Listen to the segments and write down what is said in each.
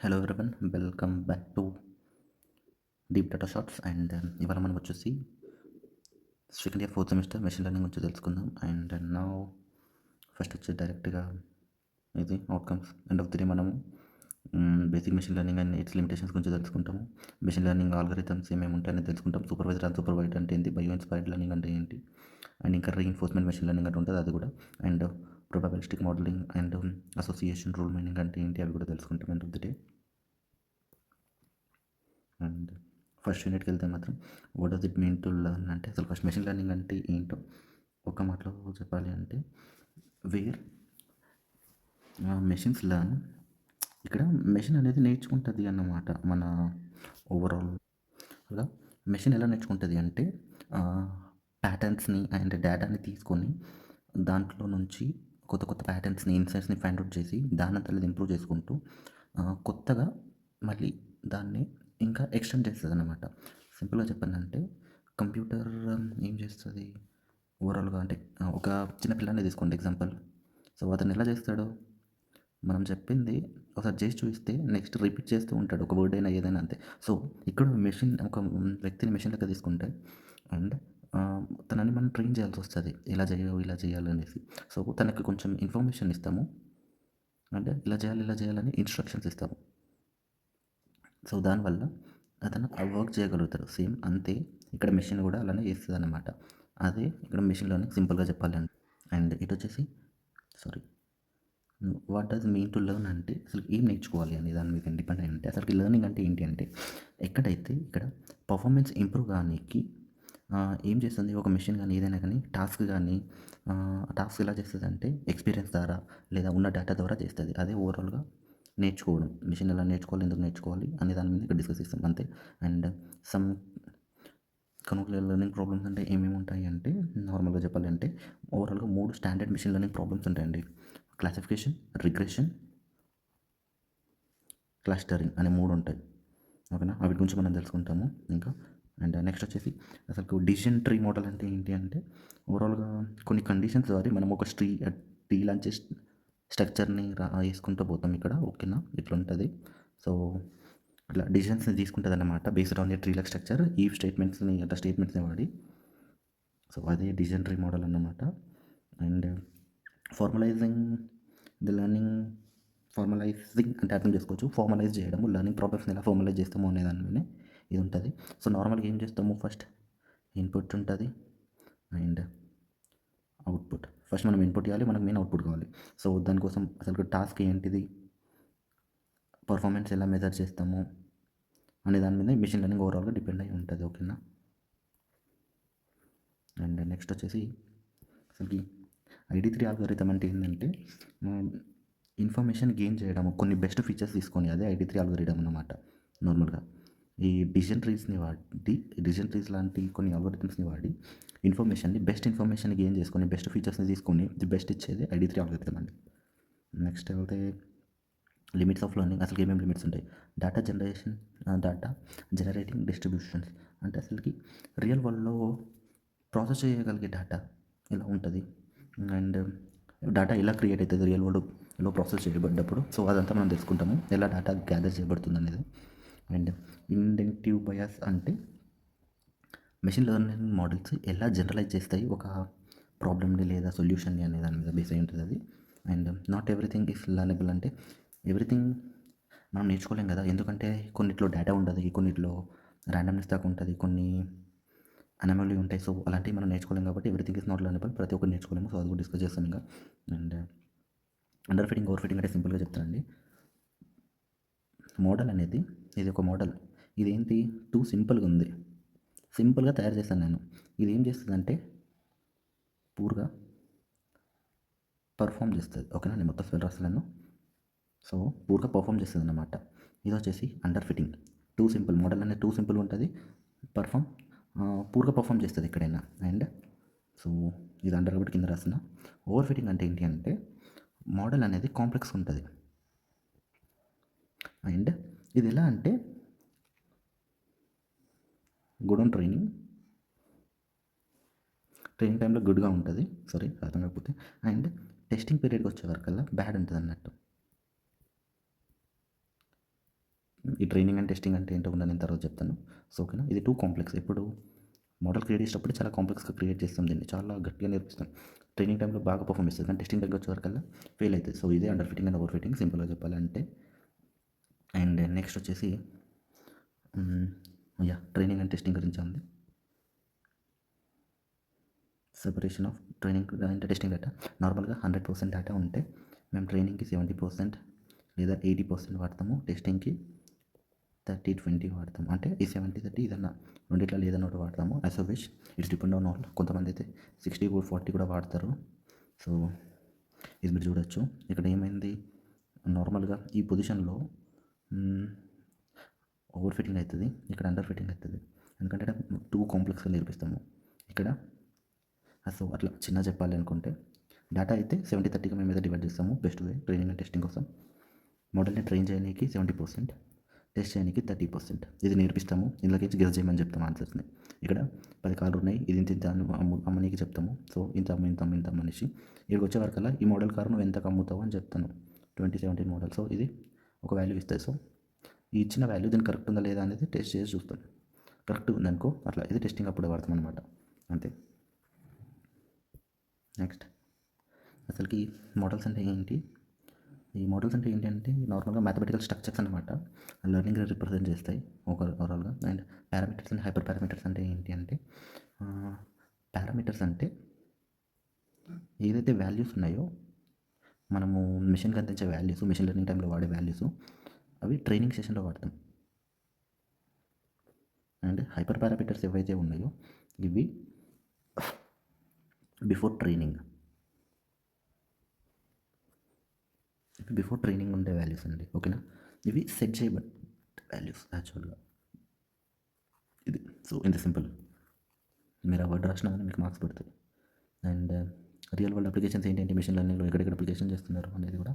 Hello everyone, welcome back to deep data shorts. And ఇవాళ మనం వచ్చేసి second year fourth semester machine learning గురించి తెలుసుకుందాం. అండ్ నా ఫస్ట్ వచ్చి డైరెక్ట్గా ఇది outcomes. End of the day మనము basic machine learning and its limitations గురించి తెలుసుకుంటాము. మెషిన్ లెర్నింగ్ ఆల్గరిథమ్స్ ఏమేమి ఉంటాయని తెలుసుకుంటాం. సూపర్వైజర్ అన్సూపర్వైజ్డ్ అంటే ఏంటి, బయో ఇన్స్పైర్డ్ లెర్నింగ్ అంటే ఏంటి, అండ్ ఇంకా రీఇన్ఫోర్స్మెంట్ మెషిన్ లెర్నింగ్ అంటే ఉంటుంది అది కూడా. And probabilistic modeling and association rule mining అంటే ఏంటి అవి కూడా తెలుసుకుంటాం end of the day. And first యూనిట్కి వెళ్తే మాత్రం what does it mean to learn అంటే, అసలు ఫస్ట్ మెషిన్ లెర్నింగ్ అంటే ఏంటో ఒక మాటలో చెప్పాలి అంటే, వేర్ మెషిన్స్ లెర్న్. ఇక్కడ మెషిన్ అనేది నేర్చుకుంటుంది అన్నమాట. మన ఓవరాల్గా మెషిన్ ఎలా నేర్చుకుంటుంది అంటే, ప్యాటర్న్స్ని అండ్ డేటాని తీసుకొని దాంట్లో నుంచి కొత్త కొత్త ప్యాటర్న్స్ని ఇన్సైట్స్ని ఫైండ్ అవుట్ చేసి దానంతా ఇంప్రూవ్ చేసుకుంటూ కొత్తగా మళ్ళీ దాన్ని ఇంకా ఎక్స్టెండ్ చేస్తుంది అన్నమాట. సింపుల్గా చెప్పాలంటే కంప్యూటర్ ఏం చేస్తుంది ఓవరాల్గా అంటే, ఒక చిన్న పిల్లాన్ని తీసుకోండి ఎగ్జాంపుల్. సో అతను ఎలా చేస్తాడు, మనం చెప్పింది ఒకసారి చేసి చూపిస్తే నెక్స్ట్ రిపీట్ చేస్తూ ఉంటాడు, ఒక వర్డ్ అయినా ఏదైనా అంతే. సో ఇక్కడ మెషిన్ ఒక వ్యక్తిని మెషిన్ లెక్క తీసుకుంటే అండ్ తనని మనం ట్రైన్ చేయాల్సి వస్తుంది, ఇలా చేయవు ఇలా చేయాలనేసి. సో తనకి కొంచెం ఇన్ఫర్మేషన్ ఇస్తాము, అంటే ఇలా చేయాలని ఇన్స్ట్రక్షన్స్ ఇస్తాము. సో దానివల్ల అతను ఆ వర్క్ చేయగలుగుతాడు. సేమ్ అంతే ఇక్కడ మెషిన్ కూడా అలానే చేస్తుంది అన్నమాట. అదే ఇక్కడ మెషిన్లోనే సింపుల్గా చెప్పాలి అంటే. అండ్ ఇటు వచ్చేసి what does mean to learn అంటే, అసలు ఏం నేర్చుకోవాలి అనే దాని మీద డిపెండ్ అయి ఉంటే, అసలు లెర్నింగ్ అంటే ఏంటి అంటే, ఎక్కడైతే ఇక్కడ పర్ఫార్మెన్స్ ఇంప్రూవ్ కానీకి ఏం చేస్తుంది ఒక మెషిన్ కానీ ఏదైనా కానీ టాస్క్ ఎలా చేస్తుంది అంటే ఎక్స్పీరియన్స్ ద్వారా లేదా ఉన్న డేటా ద్వారా చేస్తుంది. అదే ఓవరాల్గా నేర్చుకోవడం. మెషిన్ ఎలా నేర్చుకోవాలి, ఎందుకు నేర్చుకోవాలి అనే దాని మీద ఇక్కడ డిస్కస్ చేస్తాం అంతే. అండ్ సమ్ కనుక లెర్నింగ్ ప్రాబ్లమ్స్ అంటే ఏమేమి ఉంటాయి అంటే, నార్మల్గా చెప్పాలి అంటే ఓవరాల్గా 3 స్టాండర్డ్ మెషిన్ లెర్నింగ్ ప్రాబ్లమ్స్ ఉంటాయండి. క్లాసిఫికేషన్, రిగ్రెషన్, క్లస్టరింగ్ అనే 3 ఉంటాయి. ఓకేనా, వీటి గురించి మనం తెలుసుకుంటాము ఇంకా. అండ్ నెక్స్ట్ వచ్చేసి అసలు డిసిజన్ ట్రీ మోడల్ అంటే ఏంటి అంటే, ఓవరాల్గా కొన్ని కండిషన్స్ ద్వారా మనం ఒక ట్రీ లాంటి స్ట్రక్చర్ని వేసుకుంటూ పోతాం ఇక్కడ. ఓకేనా, ఇట్లా ఉంటుంది. సో ఇట్లా డిసిజన్స్ని తీసుకుంటుంది అన్నమాట based on the tree like structure, ఈ స్టేట్మెంట్స్ని అట్లా స్టేట్మెంట్స్ని వాడి. సో అదే డిసిజన్ ట్రీ మోడల్ అన్నమాట. And formalising the learning, formalising అంటే అర్థం చేసుకోవచ్చు, ఫార్మలైజ్ చేయడము, లెర్నింగ్ ప్రాబ్లమ్స్ని ఎలా ఫార్మలైజ్ చేస్తాము అనే దాని మీద ఇది ఉంటుంది. సో నార్మల్గా ఏం చేస్తాము, ఫస్ట్ ఇన్పుట్ ఉంటుంది అండ్ అవుట్పుట్. ఫస్ట్ మనం ఇన్పుట్ ఇవ్వాలి, మనకు మెయిన్ అవుట్పుట్ కావాలి. సో దానికోసం అసలు టాస్క్ ఏంటిది, పర్ఫార్మెన్స్ ఎలా మెజర్ చేస్తాము అనే దాని మీద మెషిన్ లెర్నింగ్ ఓవరాల్గా డిపెండ్ అయి ఉంటుంది. ఓకేనా. అండ్ నెక్స్ట్ వచ్చేసి అసలుకి ID3 ఆల్గోరిథం అంటే ఏంటంటే, ఇన్ఫర్మేషన్ గెయిన్ చేయడము, కొన్ని బెస్ట్ ఫీచర్స్ తీసుకొని, అదే ID3 ఆల్గోరిథం అన్నమాట. నార్మల్గా ఈ డిసిజన్ ట్రీస్ లాంటి కొన్ని ఆల్గోరిథమ్స్ని వాడి బెస్ట్ ఇన్ఫర్మేషన్ గెయిన్ చేసుకొని బెస్ట్ ఫీచర్స్ని తీసుకొని ది బెస్ట్ ఇచ్చేది ID3 ఆల్గోరిథం అండి. నెక్స్ట్ వెళ్తే లిమిట్స్ ఆఫ్ లెర్నింగ్. అసలు ఏమేమి లిమిట్స్ ఉంటాయి, డేటా జనరేటింగ్ డిస్ట్రిబ్యూషన్స్ అంటే అసలుకి రియల్ వరల్డ్లో ప్రాసెస్ చేయగలిగే డేటా ఇలా ఉంటుంది. అండ్ డేటా ఎలా క్రియేట్ అవుతుంది రియల్ వరల్డ్లో ప్రాసెస్ చేయబడ్డప్పుడు. సో అదంతా మనం తెలుసుకుంటాము, ఎలా డేటా గ్యాదర్ చేయబడుతుంది అనేది. అండ్ ఇండక్టివ్ బయాస్ అంటే మెషిన్ లెర్నింగ్ మోడల్స్ ఎలా జనరలైజ్ చేస్తాయి ఒక ప్రాబ్లమ్ని లేదా సొల్యూషన్ని అనే దాని మీద బేస్ అయి ఉంటుంది అది. అండ్ నాట్ ఎవ్రీథింగ్ ఈస్ లర్నబుల్ అంటే ఎవ్రీథింగ్ మనం నేర్చుకోలేం కదా, ఎందుకంటే కొన్నిట్లో డేటా ఉండదు, కొన్నిట్లో ర్యాండమ్నెస్ దాకా ఉంటుంది, కొన్ని అనామలీ ఉంటాయి. సో అలాంటివి మనం నేర్చుకోలేం కాబట్టి ఎవ్రీథింగ్ ఇస్ నాట్ లర్నబుల్, ప్రతి ఒక్కరు నేర్చుకోలేము. సో అది కూడా డిస్కస్ చేస్తాం ఇంకా. And under fitting, over fitting అంటే సింపుల్గా చెప్తానండి. మోడల్ అనేది ఇది ఒక మోడల్, ఇదేంటి టూ సింపుల్గా ఉంది, సింపుల్గా తయారు చేశాను నేను. ఇది ఏం చేస్తుందంటే పూర్గా పర్ఫామ్ చేస్తుంది. ఓకేనా, నేను మొత్తం స్పెల్ రాస్తున్నాను. సో పూర్గా పర్ఫామ్ చేస్తుంది అన్నమాట. ఇది వచ్చేసి under fitting. Two simple model అనేది టూ సింపుల్ ఉంటుంది, పూర్గా పర్ఫామ్ చేస్తుంది ఎక్కడైనా. అండ్ సో ఇది అండర్ కాబట్టి కింద రాసిన. ఓవర్ ఫిట్టింగ్ అంటే ఏంటి అంటే మోడల్ అనేది కాంప్లెక్స్ ఉంటుంది. అండ్ ఇది ఎలా అంటే గుడ్ ఆన్ ట్రైనింగ్ టైంలో గుడ్గా ఉంటుంది, సారీ అర్థం కాకపోతే. అండ్ టెస్టింగ్ పీరియడ్కి వచ్చే వరకల్లా బ్యాడ్ ఉంటుంది అన్నట్టు. ఈ ట్రైనింగ్ అండ్ టెస్టింగ్ అంటే ఏంటో కూడా నేను తర్వాత చెప్తాను. సో ఓకేనా, ఇది టూ కాంప్లెక్స్. ఇప్పుడు మోడల్ క్రియేట్ చేసేటప్పుడు చాలా కాంప్లెక్స్గా క్రియేట్ చేస్తాం, దీన్ని చాలా గట్టిగా నేర్పిస్తాం. ట్రైనింగ్ టైంలో బాగా పర్ఫామ్ ఇస్తుంది, కానీ టెస్టింగ్ దగ్గర వచ్చేవరకల్లా ఫెయిల్ అవుతుంది. సో ఇదే under fitting and over fitting సింపుల్గా చెప్పాలంటే. అండ్ నెక్స్ట్ వచ్చేసి ట్రైనింగ్ అండ్ టెస్టింగ్ గురించి ఉంది. Separation of training and testing data. నార్మల్గా 100% డేటా ఉంటే మేము ట్రైనింగ్కి 70% లేదా 80% వాడతాము, టెస్టింగ్కి 30-20 వాడతాము. అంటే ఈ 70-30 ఏదన్నా రెండిట్లో ఏదన్నా ఒకటి వాడతాము. As a wish, it's depend on all. కొంతమంది అయితే 60-40 కూడా వాడతారు. సో ఇది మీరు చూడొచ్చు. ఇక్కడ ఏమైంది, నార్మల్గా ఈ పొజిషన్లో ఓవర్ ఫిట్టింగ్ అవుతుంది, ఇక్కడ అండర్ ఫిట్టింగ్ అవుతుంది. ఎందుకంటే టూ కాంప్లెక్స్గా నేర్పిస్తాము ఇక్కడ. సో అట్లా చిన్న చెప్పాలి అనుకుంటే డేటా అయితే 70-30గా మేము మీద డివైడ్ చేస్తాము. Best way training and testing కోసం. మోడల్ని ట్రైన్ చేయడానికి 70%, టెస్ట్ చేయడానికి 30%. ఇది నేర్పిస్తాము, ఇందులోకి గెస్ చేయమని చెప్తాము ఆన్సర్స్ని. ఇక్కడ 10 కార్లు ఉన్నాయి, ఇది ఇంత ఇంత అమ్మనీకి చెప్తాము. సో ఇంత అమ్మ ఇంత అమ్మ ఇంత మనిషి ఇక్కడికి వచ్చే వరకల్లా ఈ మోడల్ కారు నువ్వు ఎంతకు అమ్ముతావు అని చెప్తాను. 2017 మోడల్. సో ఇది ఒక వాల్యూ ఇస్తుంది. సో ఈ ఇచ్చిన వాల్యూ దీనికి కరెక్ట్ ఉందా లేదా అనేది టెస్ట్ చేసి చూస్తాం. కరెక్ట్ ఉందనుకో అట్లా ఇది టెస్టింగ్ అప్పుడే వాడతాం అనమాట, అంతే. నెక్స్ట్ అసలుకి మోడల్స్ అంటే ఏంటి? ఈ మోడల్స్ అంటే ఏంటంటే నార్మల్గా మ్యాథమెటికల్ స్ట్రక్చర్స్ అనమాట, లెర్నింగ్ రిప్రజెంట్ చేస్తాయి ఓవరాల్గా. And parameters and hyper parameters అంటే ఏంటి అంటే, పారామీటర్స్ అంటే ఏదైతే వాల్యూస్ ఉన్నాయో మనము మిషన్కి అందించే వాల్యూస్, మిషన్ లెర్నింగ్ టైంలో వాడే వాల్యూస్, అవి ట్రైనింగ్ సెషన్లో వాడతాం. అండ్ హైపర్ పారామీటర్స్ ఏవైతే ఉన్నాయో ఇవి బిఫోర్ ట్రైనింగ్ ఉండే వాల్యూస్ అండి, ఓకేనా. ఇవి సెట్ చేయబడి వాల్యూస్ యాక్చువల్గా ఇది. సో ఇంత సింపుల్, మీరు ఆ వర్డ్ రాసినా కానీ మీకు మార్క్స్ పడుతుంది. అండ్ రియల్ వరల్డ్ అప్లికేషన్స్ ఏంటంటే మిషన్ లెర్నింగ్లో ఎక్కడెక్కడ అప్లికేషన్ చేస్తున్నారు అనేది కూడా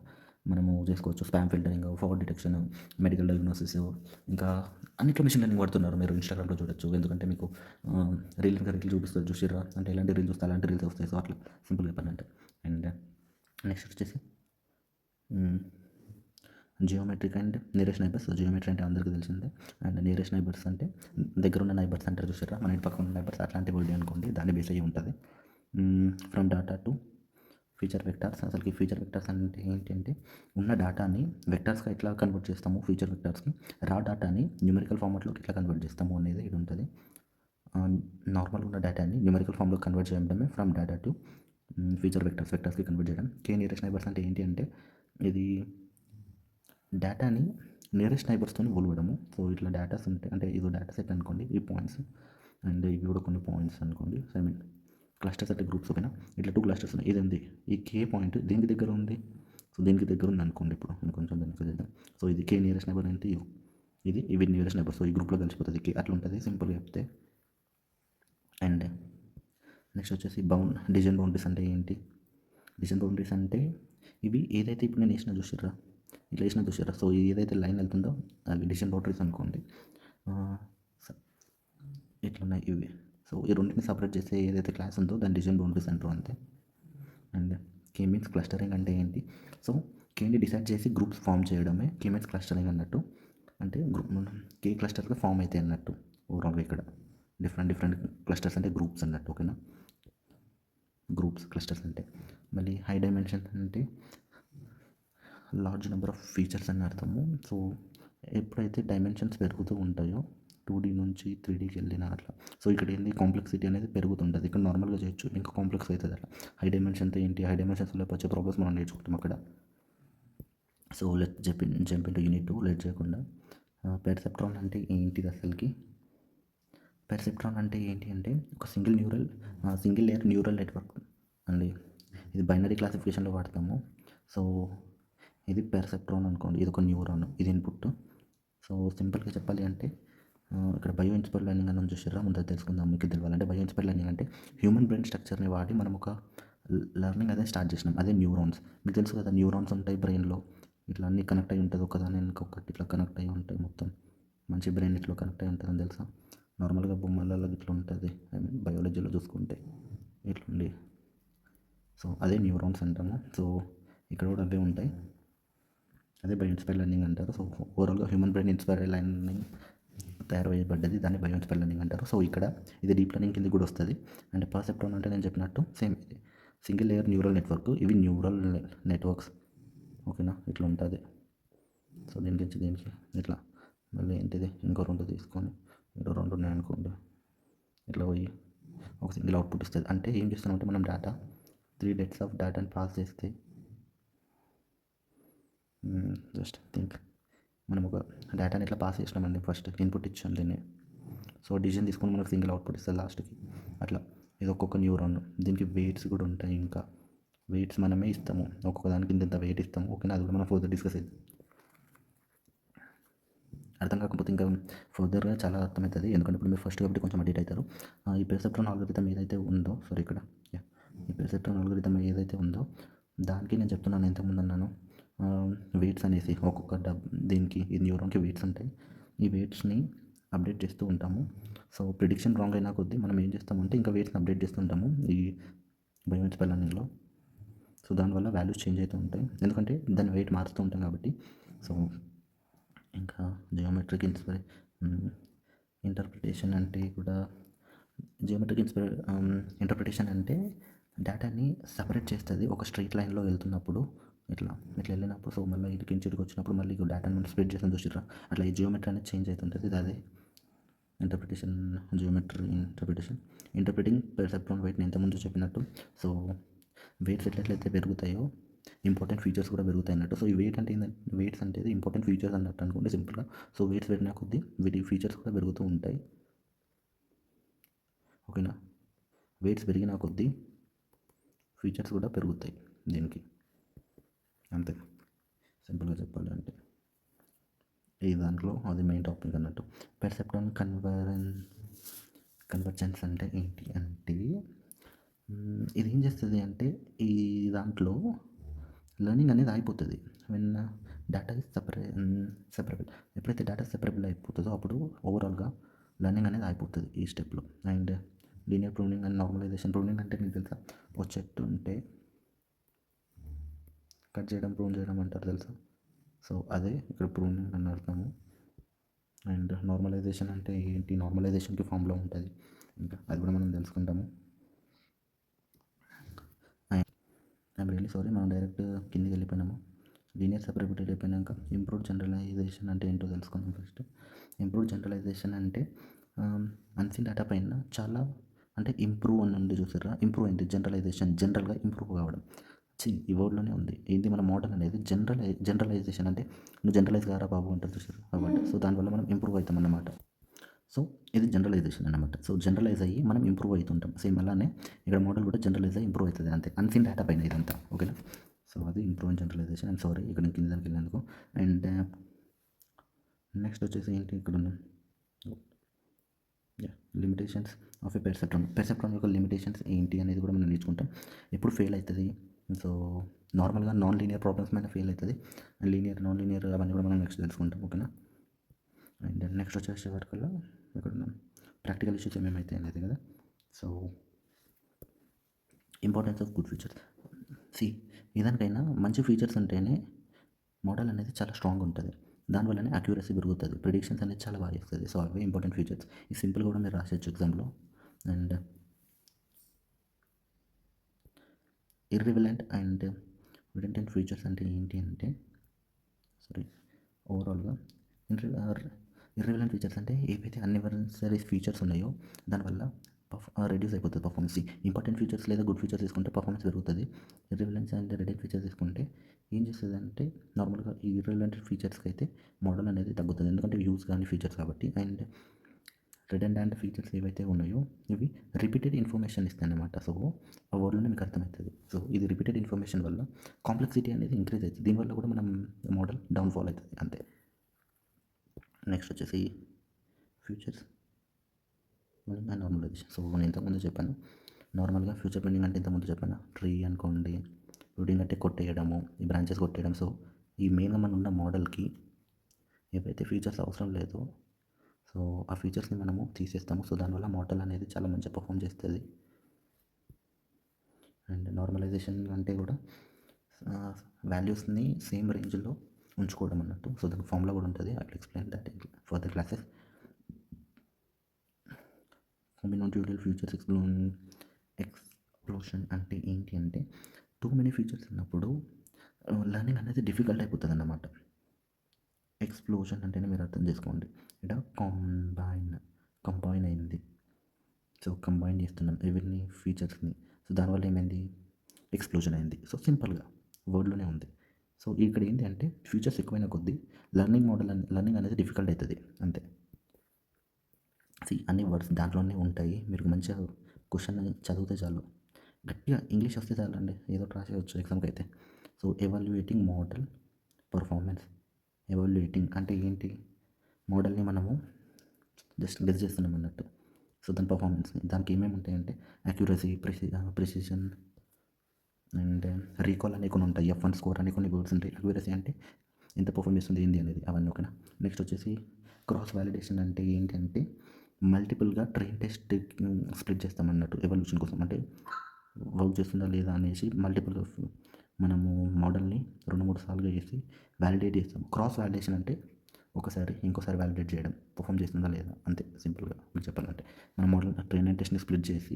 మనము చేసుకోవచ్చు. Spam filtering, forward detection, medical diagnosis, ఇంకా అన్నిట్లో మిషన్ లెర్నింగ్ వాడుతున్నారు. మీరు ఇన్స్టాగ్రామ్లో చూడొచ్చు, ఎందుకంటే మీకు రీల్ చూపిస్తారు, చూసిర్రా అంటే ఎలాంటి రీల్స్ వస్తాయి అలాంటి రీల్స్ వస్తాయి. సో అట్లా సింపుల్ చెప్పాలంటే. అండ్ నెక్స్ట్ వచ్చేసి geometric and nearest neighbours. Geometry అంటే అందరికీ తెలిసిందే. అండ్ నియరెస్ట్ నైబర్స్ అంటే దగ్గర ఉన్న నైబర్స్ అంటారు చూసారా, మన ఇంటి పక్కన ఉన్న నైబర్స్, అట్లాంటి వర్డ్ అనుకోండి, దాన్ని బేస్ అయ్యి ఉంటుంది. From data to feature vectors. అసలుకి ఫీచర్ వెక్టార్స్ అంటే ఏంటంటే ఉన్న డేటాని వెక్టార్స్గా ఎట్లా కన్వర్ట్ చేస్తాము, ఫీచర్ వెక్టార్స్కి రా డేటాని న్యూమరికల్ ఫార్మాట్లోకి ఎట్లా కన్వర్ట్ చేస్తాము అనేది ఇది ఉంటుంది. నార్మల్ ఉన్న డేటాని న్యూమరికల్ ఫామ్లో కన్వర్ట్ చేయడమే ఫ్రమ్ డేటా టు ఫీచర్ వెక్టార్స్కి కన్వర్ట్ చేయడం. నియరెస్ట్ నైబర్స్ అంటే ఏంటి అంటే ఇది డేటాని నియరెస్ట్ నైబర్స్తో పోలవడము. సో ఇట్లా డేటాస్ ఉంటాయి, అంటే ఇదో డేటా సెట్ అనుకోండి, ఈ పాయింట్స్ అండ్ ఇవి కూడా కొన్ని పాయింట్స్ అనుకోండి. సో ఐ మీన్ క్లస్టర్స్ అంటే గ్రూప్స్, ఓకేనా. ఇట్లా 2 క్లస్టర్స్ ఉన్నాయి. ఇది ఉంది, ఈ కే పాయింట్ దీనికి దగ్గర ఉంది, సో దీనికి దగ్గర ఉంది అనుకోండి. ఇప్పుడు నేను కొంచెం దానికి చేద్దాం. సో ఇది కే నియరెస్ట్ నైబర్ అంటే ఇది ఇవి నియరెస్ట్ నైబర్. సో ఈ గ్రూప్లో కలిసిపోతుంది కే, అట్లా ఉంటుంది సింపుల్గా చెప్తే. అండ్ నెక్స్ట్ వచ్చేసి డిజైన్ బౌండరీస్ అంటే ఏంటి? డిజైన్ బౌండరీస్ అంటే ఇవి ఏదైతే ఇప్పుడు నేను వేసిన చూసిర్రా, ఇట్లా వేసిన చూసారా, సో ఏదైతే లైన్ వెళ్తుందో అవి డిజైన్ బౌండరీస్ అనుకోండి. ఇట్లున్నాయి ఇవి. సో ఈ రెండింటిని సపరేట్ చేసే ఏదైతే క్లాస్ ఉందో దాని డిజైన్ బౌండరీస్ అంటారు, అంతే. అండ్ కే మీన్స్ క్లస్టరింగ్ అంటే ఏంటి? సో కేని డిసైడ్ చేసి గ్రూప్స్ ఫామ్ చేయడమే కే మీన్స్ క్లస్టరింగ్ అన్నట్టు. అంటే కే క్లస్టర్గా ఫామ్ అయితే అన్నట్టు ఓవరాల్గా. ఇక్కడ డిఫరెంట్ క్లస్టర్స్ అంటే గ్రూప్స్ అన్నట్టు, ఓకేనా. గ్రూప్స్ క్లస్టర్స్ అంటే. మళ్ళీ హై డైమెన్షన్ అంటే లార్జ్ నెంబర్ ఆఫ్ ఫీచర్స్ అని అర్థము. సో ఎప్పుడైతే డైమెన్షన్స్ పెరుగుతూ ఉంటాయో 2D నుంచి 3Dకి వెళ్ళిన అట్లా, సో ఇక్కడ ఏంది కాంప్లెక్సిటీ అనేది పెరుగుతుంటుంది. ఇక్కడ నార్మల్గా చేయొచ్చు, ఇంకా కాంప్లెక్స్ అవుతుంది అట్లా. హై డైమెన్షన్తో ఏంటి, హై డైమెన్షన్స్లో వచ్చే ప్రాబ్లమ్స్ మనం నేర్చుకుంటాం అక్కడ. So let jump into unit 2 late చేయకుండా. పెర్సెప్ట్రాన్ అంటే ఏంటిది అసలుకి? పెర్సెప్ట్రాన్ అంటే ఏంటి అంటే ఒక సింగిల్ లేయర్ న్యూరల్ నెట్వర్క్ అండి. ఇది బైనరీ క్లాసిఫికేషన్లో వాడతాము. సో ఇది పెర్సెప్ట్రాన్ అనుకోండి, ఇది ఒక న్యూరాన్, ఇది ఇన్పుట్. సో సింపుల్గా చెప్పాలి అంటే ఇక్కడ బయో ఇన్స్పైర్డ్ లెర్నింగ్ అని చూసారా, ముందు తెలుసుకుందాం. మీకు తెలియాలంటే బయో ఇన్స్పైర్డ్ లెర్నింగ్ అంటే హ్యూమన్ బ్రెయిన్ స్ట్రక్చర్ని వాడి మనం ఒక లెర్నింగ్ అదే స్టార్ట్ చేసినాం, అదే న్యూరాన్స్. మీకు తెలుసు కదా, న్యూరాన్స్ ఉంటాయి బ్రెయిన్లో, ఇట్లా అన్నీ కనెక్ట్ అయి ఉంటుంది, ఒకదాని ఇంకొకటి ఇట్లా కనెక్ట్ అయి ఉంటాయి మొత్తం. మంచి బ్రెయిన్ ఇట్లా కనెక్ట్ అయి ఉంటుందని తెలుసా. నార్మల్గా బొమ్మలలో ఇట్లా ఉంటుంది, ఐ మీన్ బయాలజీలో చూసుకుంటే ఇట్లుండి. సో అదే న్యూరాన్స్ అంటాము. సో ఇక్కడ కూడా అవే ఉంటాయి. అదే బయో ఇన్స్పైర్ లెర్నింగ్ అంటారు. సో ఓవరాల్గా హ్యూమన్ బ్రెయిన్ ఇన్స్పైర్ లెర్నింగ్ తయారు చేయబడ్డది, దాన్ని బయో ఇన్స్పైర్ లెర్నింగ్ అంటారు. సో ఇక్కడ ఇది డీప్ లెర్నింగ్ కింద కూడా వస్తుంది. అండ్ పర్సెప్ట్రాన్ అంటే నేను చెప్పినట్టు same single layer neural network, ఇవి న్యూరల్ నెట్వర్క్స్. ఓకేనా, ఇట్లా ఉంటుంది. సో దీనికి ఇట్లా మళ్ళీ ఏంటిది ఇంకో రెండు తీసుకొని ఇటు రెండు ఉన్నాయి అనుకోండి, ఇట్లా పోయి ఒక సింగిల్ అవుట్పుట్ ఇస్తుంది. అంటే ఏం చేస్తున్నామంటే మనం డేటా 3 డెట్స్ ఆఫ్ డేటాని పాస్ చేస్తే జస్ట్ థింక్, మనం ఒక డేటాని ఇట్లా పాస్ చేసినామండి, ఫస్ట్ ఇన్పుట్ ఇచ్చాం దీన్ని. సో డిసిజన్ తీసుకొని మనకు సింగిల్ అవుట్పుట్ ఇస్తుంది లాస్ట్కి. అట్లా ఇది ఒక్కొక్క న్యూరాన్, దీనికి వెయిట్స్ కూడా ఉంటాయి. ఇంకా వెయిట్స్ మనమే ఇస్తాము, ఒక్కొక్క దానికి ఇంత వెయిట్ ఇస్తాము. ఓకేనా, అది కూడా మనం ఫర్దర్ డిస్కస్ చేద్దాం. అర్థం కాకపోతే ఇంకా ఫర్దర్గా చాలా అర్థమవుతుంది, ఎందుకంటే ఇప్పుడు మీరు ఫస్ట్ కాబట్టి కొంచెం అడిట్ అవుతారు. ఈ పెర్సెప్ట్రాన్ ఆల్గోరిథం ఏదైతే ఉందో, సారీ ఇక్కడ ఈ పెర్సెప్ట్రాన్ ఆల్గోరిథం ఏదైతే ఉందో దానికి నేను చెప్తున్నాను, ఇంతకుముందు అన్నాను వెయిట్స్ అనేసి ఒక్కొక్క దీనికి ఈ న్యూరాన్కి వెయిట్స్ ఉంటాయి. ఈ వెయిట్స్ని అప్డేట్ చేస్తూ ఉంటాము. సో ప్రిడిక్షన్ రాంగ్ అయినా కొద్దీ మనం ఏం చేస్తామంటే ఇంకా వెయిట్స్ని అప్డేట్ చేస్తుంటాము ఈ బయో ఇన్స్పైర్ లెర్నింగ్లో. సో దానివల్ల వాల్యూస్ చేంజ్ అవుతూ ఉంటాయి, ఎందుకంటే దాని వెయిట్ మారుతూ ఉంటాం కాబట్టి. సో ఇంకా జియోమెట్రిక్ ఇంటర్ప్రిటేషన్ అంటే కూడా జియోమెట్రిక్ ఇంటర్ప్రిటేషన్ అంటే డేటాని సపరేట్ చేస్తుంది ఒక స్ట్రైట్ లైన్లో వెళ్తున్నప్పుడు, ఇట్లా వెళ్ళినప్పుడు. సో మళ్ళీ ఇటుకి ఇటుకి వచ్చినప్పుడు మళ్ళీ డేటాని మనం స్ప్రెడ్ చేసిన చూసిరా, అట్లా ఈ జియోమెట్రీ అనేది చేంజ్ అవుతుంటుంది. ఇది అదే ఇంటర్ప్రిటేషన్, జియోమెట్రీ ఇంటర్ప్రిటింగ్ పెర్సెప్ట్రాన్ వెయిట్. నేను ఇంతకుముందు చెప్పినట్టు, సో వెయిట్స్ ఎట్లయితే పెరుగుతాయో ఇంపార్టెంట్ ఫీచర్స్ కూడా పెరుగుతాయి అన్నట్టు. సో ఈ వెయిట్ అంటే ఏంటంటే, వెయిట్స్ అంటే ఇంపార్టెంట్ ఫీచర్స్ అన్నట్టు అనుకోండి సింపుల్గా. సో వెయిట్స్ పెరిగిన కొద్దీ వీటి ఫీచర్స్ కూడా పెరుగుతూ ఉంటాయి. ఓకేనా, వెయిట్స్ పెరిగిన కొద్దీ ఫీచర్స్ కూడా పెరుగుతాయి దీనికి, అంతే సింపుల్గా చెప్పాలి అంటే. ఈ దాంట్లో అది మెయిన్ టాపిక్ అన్నట్టు. పెర్సెప్ట్రాన్ కన్వర్జెన్స్ అంటే ఏంటి అంటే ఇది ఏం చేస్తుంది అంటే ఈ దాంట్లో లెర్నింగ్ అనేది అయిపోతుంది వెన్ డేటా ఇస్ సెపరబుల్. ఎప్పుడైతే డేటా సెపరబుల్ అయిపోతుందో అప్పుడు ఓవరాల్గా లెర్నింగ్ అనేది అయిపోతుంది ఈ స్టెప్లో. And linear pruning and normalisation. Pruning అంటే మీకు తెలుసా, ఒక చెట్టు ఉంటే కట్ చేయడం ప్రూన్ చేయడం అంటారు తెలుసా. సో అదే ఇక్కడ ప్రూనింగ్ అని అర్థము. అండ్ నార్మలైజేషన్ అంటే ఏంటి, నార్మలైజేషన్కి ఫామ్లో ఉంటుంది, ఇంకా అది కూడా మనం తెలుసుకుంటాము. ఐఎమ్ రియల్లీ సారీ, మనం డైరెక్ట్ కిందికి వెళ్ళిపోయినాము. లీనియర్ సెపరబిలిటీ అయిపోయినాక ఇంప్రూవ్డ్ జనరలైజేషన్ అంటే ఏంటో తెలుసుకుందాం ఫస్ట్. ఇంప్రూవ్డ్ జనరలైజేషన్ అంటే అన్సీన్ డేటా పైన చాలా అంటే ఇంప్రూవ్ అని ఉంది చూసారా, ఇంప్రూవ్ అయింది. జనరల్గా ఇంప్రూవ్ కావడం ఈ వర్డ్లోనే ఉంది. ఏంటి మన మోడల్ అనేది జనరలైజేషన్ అంటే నువ్వు జనరలైజ్ కారా బాబు అంటారు చూసారు కాబట్టి. సో దానివల్ల మనం ఇంప్రూవ్ అవుతాం అన్నమాట. సో ఇది జనరలైజేషన్ అనమాట. సో జనరలైజ్ అయ్యి మనం ఇంప్రూవ్ అవుతుంటాం. సేమ్ అలానే ఇక్కడ మోడల్ కూడా జనరలైజ్ అయ్యి ఇంప్రూవ్ అవుతుంది అంతే, అన్సీన్ డేటా పైన ఇదంతా. ఓకేనా, సో అది improve and generalisation. And sorry ఇక్కడ కింద దానికి వెళ్ళినందుకు. అండ్ నెక్స్ట్ వచ్చేసి ఏంటి ఇక్కడ లిమిటేషన్స్ ఆఫ్ ఎ పెర్సెప్ట్రాన్ యొక్క లిమిటేషన్స్ ఏంటి అనేది కూడా మనం నేర్చుకుంటాం. ఎప్పుడు ఫెయిల్ అవుతుంది, సో నార్మల్గా నాన్ లీనియర్ ప్రాబ్లమ్స్ మీద ఫెయిల్ అవుతుంది. అండ్ లీనియర్ నాన్ లీనియర్ అవన్నీ కూడా మనం నెక్స్ట్ తెలుసుకుంటాం. ఓకేనా, అండ్ నెక్స్ట్ వచ్చేసే వరకల్లా ఇక్కడ ప్రాక్టికల్ ఇష్యూస్ ఏమేమైతే అనేది కదా. So importance of good features. ఏదానికైనా మంచి ఫీచర్స్ ఉంటేనే మోడల్ అనేది చాలా స్ట్రాంగ్ ఉంటుంది, దానివల్లనే అక్యూరసీ పెరుగుతుంది, ప్రిడిక్షన్స్ అనేది చాలా బాగా చేస్తుంది. సో అవే ఇంపార్టెంట్ ఫీచర్స్. ఈ సింపుల్ కూడా మీరు రాసేయచ్చు ఎగ్జామ్లో. And irrelevant and redundant features అంటే ఏంటి అంటే, సారీ ఓవరాల్గా ఇర్రిలవెంట్ ఫీచర్స్ అంటే ఏవైతే అన్నెసరీ ఫీచర్స్ ఉన్నాయో దానివల్ల రెడ్యూస్ అయిపోతుంది పర్ఫార్మెన్స్. ఇంపార్టెంట్ ఫీచర్స్ లేదా గుడ్ ఫీచర్స్ తీసుకుంటే పర్ఫార్మెన్స్ పెరుగుతుంది. ఇర్రిలవెన్స్ అండ్ రిడెండెంట్ ఫీచర్స్ తీసుకుంటే ఏం చేస్తుంది అంటే నార్మల్గా ఈ ఇర్రిలవెంట్ ఫీచర్స్కి అయితే మోడల్ అనేది తగ్గుతుంది, ఎందుకంటే యూజ్ కానీ ఫీచర్స్ కాబట్టి. అండ్ రిడెండెంట్ ఫీచర్స్ ఏవైతే ఉన్నాయో ఇవి రిపీటెడ్ ఇన్ఫర్మేషన్ ఇస్తాయి అన్నమాట. సో ఆ వర్డ్లోనే మీకు అర్థమవుతుంది. సో ఇది రిపీటెడ్ ఇన్ఫర్మేషన్ వల్ల కాంప్లెక్సిటీ అనేది ఇంక్రీజ్ అవుతుంది, దీనివల్ల కూడా మనం మోడల్ డౌన్ఫాల్ అవుతుంది అంతే. నెక్స్ట్ వచ్చేసి ఫ్యూచర్స్ అండ్ నార్మలైజేషన్. సో నేను ఇంతకుముందు చెప్పాను నార్మల్గా ఫ్యూచర్ ప్రింటింగ్ అంటే ఇంతకుముందు చెప్పాను, ట్రీ అనుకోండి, రూటింగ్ అంటే కొట్టేయడము, ఈ బ్రాంచెస్ కొట్టేయడం. సో ఈ మెయిన్గా మనం ఉన్న మోడల్కి ఏవైతే ఫీచర్స్ అవసరం లేదో సో ఆ ఫీచర్స్ని మనము తీసేస్తాము. సో దానివల్ల మోడల్ అనేది చాలా మంచిగా పర్ఫామ్ చేస్తుంది. అండ్ నార్మలైజేషన్ అంటే కూడా వాల్యూస్ని సేమ్ రేంజ్లో ఉంచుకోవడం అన్నట్టు. సో దానికి ఫార్ములా కూడా ఉంటుంది. I will explain that in further classes. Combinatorial features explosion అంటే ఏంటి అంటే, టూ మెనీ ఫీచర్స్ ఉన్నప్పుడు లెర్నింగ్ అనేది డిఫికల్ట్ అయిపోతుంది అన్నమాట. ఎక్స్ప్లోషన్ అంటేనే మీరు అర్థం చేసుకోండి, ఇక్కడ కంబైన్ అయింది. సో కంబైన్ చేస్తున్నాం ఎవరిని, ఫీచర్స్ని. సో దానివల్ల ఏమైంది, ఎక్స్ప్లోజన్ అయింది. సో సింపుల్గా వర్డ్లోనే ఉంది. సో ఇక్కడ ఏంటి అంటే, ఫీచర్స్ ఎక్కువైన కొద్దీ లెర్నింగ్ అనేది డిఫికల్ట్ అవుతుంది అంతే. అన్ని వర్డ్స్ దాంట్లోనే ఉంటాయి. మీరు మంచిగా క్వశ్చన్ చదివితే చాలు, గట్టిగా ఇంగ్లీష్ వస్తే చాలండి, ఏదో రాసేయచ్చు ఎగ్జామ్కి అయితే. So evaluating model performance. Evaluating అంటే ఏంటి, మోడల్ని మనము జస్ట్ గెస్ చేస్తున్నాం అన్నట్టు. సో దాని పర్ఫార్మెన్స్ని, దానికి ఏమేమి ఉంటాయంటే యాక్యురసీ, ప్రెసిషన్ అండ్ రీకాల్ అనే కొన్ని ఉంటాయి. F1 స్కోర్ అనే కొన్ని వర్డ్స్ ఉంటాయి. అక్యురసీ అంటే ఎంత పర్ఫార్మ్ చేస్తుంది ఏంటి అనేది, అవన్నీ ఓకేనా. నెక్స్ట్ వచ్చేసి క్రాస్ వాలిడేషన్ అంటే ఏంటి అంటే, మల్టిపుల్గా ట్రైన్ టెస్ట్ స్ప్లిట్ చేస్తాం అన్నట్టు ఎవల్యూషన్ కోసం. అంటే వర్క్ చేస్తుందా లేదా అనేసి మల్టిపుల్ మనము మోడల్ని 2-3 సార్లుగా చేసి వ్యాలిడేట్ చేస్తాం. క్రాస్ వాలిడేషన్ అంటే ఒకసారి ఇంకోసారి వ్యాలిడేట్ చేయడం, పర్ఫామ్ చేస్తుందా లేదా అంతే. సింపుల్గా మీకు చెప్పాలంటే మన మోడల్ ట్రైన్ అండ్ టెస్ట్ని స్ప్లిట్ చేసి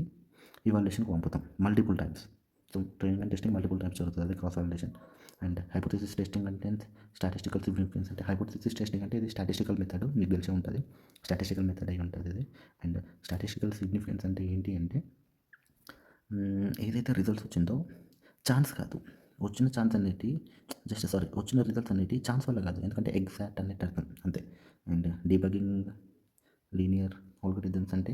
ఇవాల్యుయేషన్కి పంపుతాం multiple times. So training and testing multiple times జరుగుతుంది, అది cross validation. And hypothesis testing అంటే స్టాటిస్టికల్ సిగ్నిఫికెన్స్. అంటే హైపోథెసిస్ టెస్టింగ్ అంటే ఇది స్టాటిస్టికల్ మెథడ్, మీకు తెలిసే ఉంటుంది. స్టాటిస్టికల్ మెథడ్ అయి ఉంటుంది ఇది. అండ్ స్టాటిస్టికల్ సిగ్నిఫికెన్స్ అంటే ఏంటి అంటే, ఏదైతే రిజల్ట్స్ వచ్చిందో ఛాన్స్ కాదు, వచ్చిన రిజల్ట్స్ అనేవి ఛాన్స్ వల్ల కాదు, ఎందుకంటే ఎగ్జాక్ట్ అనేది అర్థం అంతే. అండ్ డీబగింగ్ లీనియర్ ఆల్గోరిథమ్స్ అంటే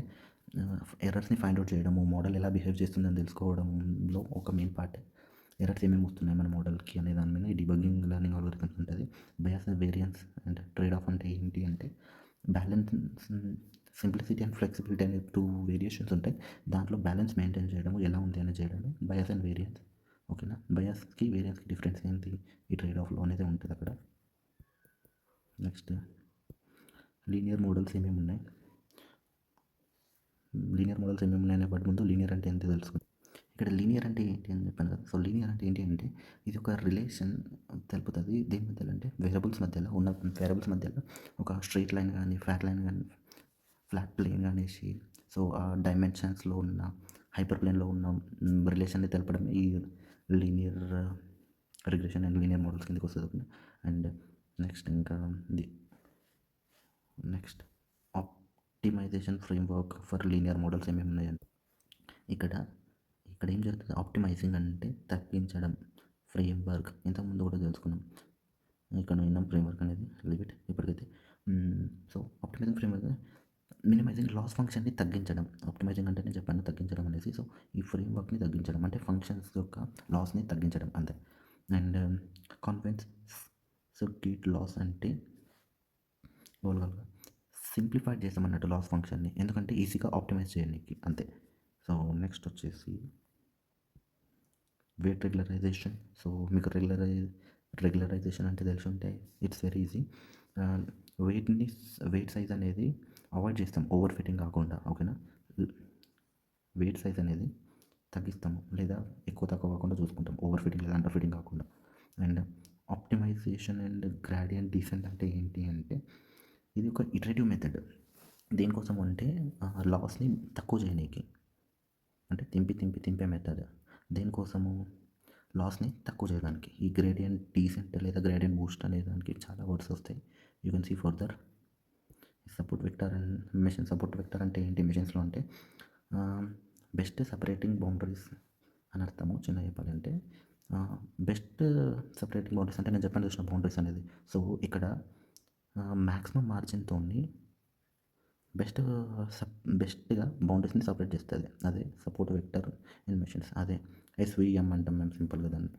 ఎర్రర్స్ని ఫైండ్ అవుట్ చేయడము, మోడల్ ఎలా బిహేవ్ చేస్తుందని తెలుసుకోవడంలో ఒక మెయిన్ పార్ట్. ఎర్రర్స్ ఏమేమి వస్తున్నాయి మన మోడల్కి అనే దాని మీద డీబగింగ్ లెర్నింగ్ ఆల్గోరిథమ్స్ ఉంటుంది. Bias and variance and trade of అంటే ఏంటి అంటే, బ్యాలెన్స్, సింప్లిసిటీ అండ్ ఫ్లెక్సిబిలిటీ అనే 2 వేరియేషన్స్ ఉంటాయి. దాంట్లో బ్యాలెన్స్ మెయింటైన్ చేయడము ఎలా ఉంది అని చేయడము బయాస్ అండ్ వేరియన్స్, ఓకేనా. బయాస్కి వేరియన్స్కి డిఫరెన్స్ ఏంటి, ఈ ట్రేడ్ ఆఫ్లో అనేది ఉంటుంది అక్కడ. నెక్స్ట్ లీనియర్ మోడల్స్ ఏమేమి ఉన్నాయి అనే వాటి ముందు లీనియర్ అంటే ఏంటి తెలుసుకుందాం. ఇక్కడ లీనియర్ అంటే ఏంటి అని చెప్పాను కదా. సో లీనియర్ అంటే ఏంటి అంటే, ఇది ఒక రిలేషన్ తెలుపుతుంది. దేని మధ్యలో అంటే వేరియబుల్స్ మధ్యలో ఒక స్ట్రైట్ లైన్ కానీ ఫ్లాట్ ప్లేన్ కానిసి, సో ఆ డైమెన్షన్స్లో ఉన్న హైపర్ ప్లేన్లో ఉన్న రిలేషన్ని తెలపడం ఈ linear regression and linear models కిందకి వస్తుంది. And next optimisation framework for linear models ఏమేమి ఉన్నాయంటే, ఇక్కడ ఏం జరుగుతుంది, ఆప్టిమైజింగ్ అంటే తగ్గించడం. ఫ్రేమ్వర్క్ ఇంతకుముందు కూడా తెలుసుకున్నాం, ఇక్కడ విన్నాం ఫ్రేమ్వర్క్ అనేది లిమిట్ ఇప్పటికైతే. So optimising framework minimising loss ఫంక్షన్ని తగ్గించడం. ఆప్టిమైజింగ్ అంటే నేను చెప్పాను తగ్గించడం అనేసి. సో ఈ ఫ్రేమ్వర్క్ని తగ్గించడం అంటే ఫంక్షన్స్ యొక్క లాస్ని తగ్గించడం అంతే. అండ్ కాన్ఫిడెన్స్ సర్క్యూట్ లాస్ అంటే ఓవరాల్గా సింప్లిఫై చేస్తామన్నట్టు లాస్ ఫంక్షన్ని, ఎందుకంటే ఈజీగా ఆప్టిమైజ్ చేయడానికి అంతే. సో నెక్స్ట్ వచ్చేసి వెయిట్ రెగ్యులరైజేషన్. సో మీకు రెగ్యులరైజేషన్ అంటే తెలిసి ఉంటే it's very easy. Weight size అనేది అవాయిడ్ చేస్తాం, ఓవర్ ఫిట్టింగ్ కాకుండా, ఓకేనా. వెయిట్ సైజ్ అనేది తగ్గిస్తాము, లేదా ఎక్కువ తక్కువ కాకుండా చూసుకుంటాం, ఓవర్ ఫిట్టింగ్ లేదా అండర్ ఫిట్టింగ్ కాకుండా. And optimisation and gradient descent అంటే ఏంటి అంటే, ఇది ఒక ఇటరేటివ్ మెథడ్. దేనికోసం అంటే లాస్ని తక్కువ చేయడానికి, అంటే తింపే మెథడ్. దేనికోసము, లాస్ని తక్కువ చేయడానికి. ఈ గ్రేడియంట్ డీసెంట్ లేదా గ్రేడియంట్ బూస్ట్ అనే దానికి చాలా వర్డ్స్ వస్తాయి, you can see further. Support vector and machine support vector అంటే ఏంటి మెషిన్స్లో అంటే, బెస్ట్ సపరేటింగ్ బౌండరీస్ అని అర్థము. చిన్న చెప్పాలంటే బెస్ట్ సపరేటింగ్ బౌండరీస్ అంటే నేను చెప్పాను చూసిన బౌండరీస్ అనేది. సో ఇక్కడ మ్యాక్సిమం మార్జిన్తో బెస్ట్గా బౌండరీస్ని సపరేట్ చేస్తుంది, అదే సపోర్ట్ వెక్టర్ ఇన్ మెషిన్స్, అదే SVM అంటాం మేము సింపుల్గా దాన్ని.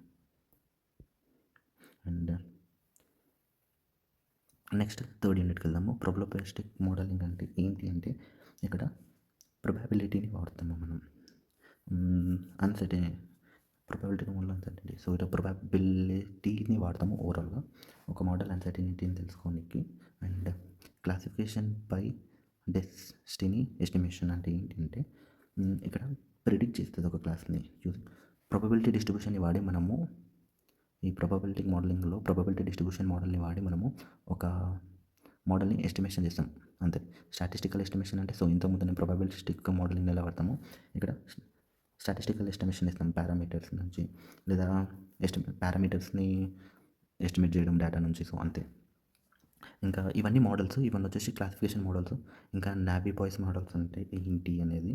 అండ్ నెక్స్ట్ థర్డ్ యూనిట్కి వెళ్దాము. ప్రాబబిలిస్టిక్ మోడలింగ్ అంటే ఏంటి అంటే, ఇక్కడ ప్రొబాబిలిటీని వాడతాము మనం. Probability model uncertainty. సో ఇక్కడ ప్రొబాబిలిటీని వాడతాము ఓవరాల్గా ఒక మోడల్ అన్సర్టనిటీని తెలుసుకోనికి. And classification by density estimation అంటే ఏంటంటే, ఇక్కడ ప్రిడిక్ట్ చేస్తుంది ఒక క్లాస్ని. ప్రాబబిలిటీ డిస్ట్రిబ్యూషన్ని వాడి మనము ఈ ప్రాబబిలిటీ డిస్ట్రిబ్యూషన్ మోడల్ని వాడి మనము ఒక మోడల్ని ఎస్టిమేషన్ చేస్తాం అంతే. స్టాటిస్టికల్ ఎస్టిమేషన్ అంటే ఇంతకుముందు నేను ప్రాబబిలిస్టిక్ మోడలింగ్ ఎలా వాడతామో ఇక్కడ స్టాటిస్టికల్ ఎస్టిమేషన్ ఇస్తాం పారామీటర్స్ నుంచి, లేదా పారామీటర్స్ని ఎస్టిమేట్ చేయడం డేటా నుంచి. అంతే. ఇంకా ఇవన్నీ వచ్చేసి క్లాసిఫికేషన్ మోడల్స్. ఇంకా నావీ బాయ్స్ మోడల్స్ అంటే ఏంటి అనేది,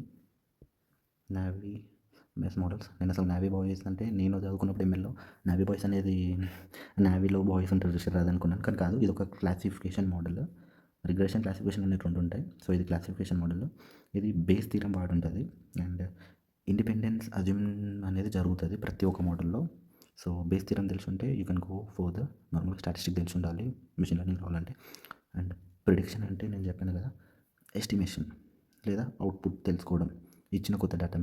నావీ బాయ్స్ మోడల్స్. నేను అసలు నావీ బాయ్స్ అంటే నేను చదువుకున్నప్పుడు ఎంఎల్లో నావీ బాయ్స్ అనేది నావీలో బాయ్స్ ఉంటారు చూసి రాదనుకున్నాను, కానీ కాదు, ఇది ఒక క్లాసిఫికేషన్ మోడల్. రిగ్రెషన్ క్లాసిఫికేషన్ అనేది రెండు ఉంటాయి. ఇది క్లాసిఫికేషన్ మోడల్. ఇది బేస్ థీరం వాడి ఉంటుంది అండ్ ఇండిపెండెన్స్ అజ్యూమ్ అనేది జరుగుతుంది ప్రతి ఒక్క మోడల్లో. బేస్ థీరం తెలిసి ఉంటే you can go for the normal statistic తెలిసి ఉండాలి మిషన్ లెర్నింగ్ రావాలంటే. అండ్ ప్రిడిక్షన్ అంటే నేను చెప్పాను కదా, ఎస్టిమేషన్ లేదా అవుట్పుట్ తెలుసుకోవడం, ఇచ్చిన కొత్త డేటా